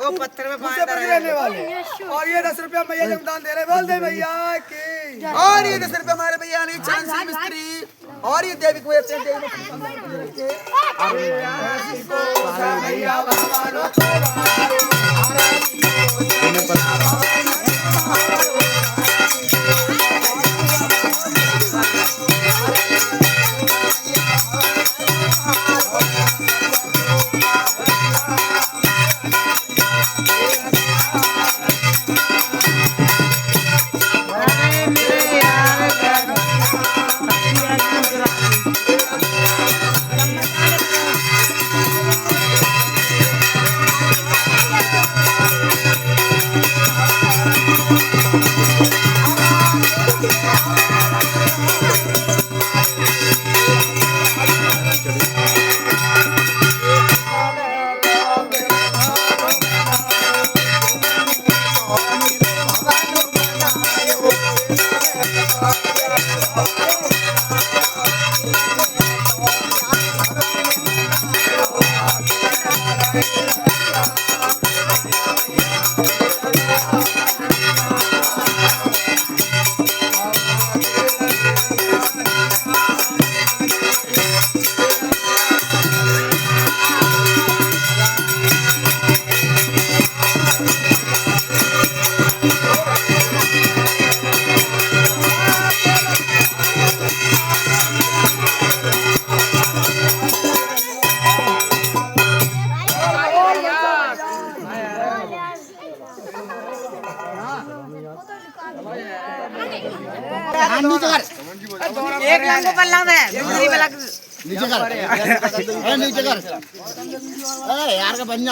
वो पत्थर में मुझसे बच रहने वाले। और ये 10 रुपया मैया जमदान दे रहे, बोल दे भैया की। और ये 10 रुपये हमारे भैया ने चांदी मिस्त्री और ये देवी को ऐसे देवी अरे भैया भगवानों एक लाख को पल्ला में दूसरी में लग नीचे कर नीचे कर यार का बन जा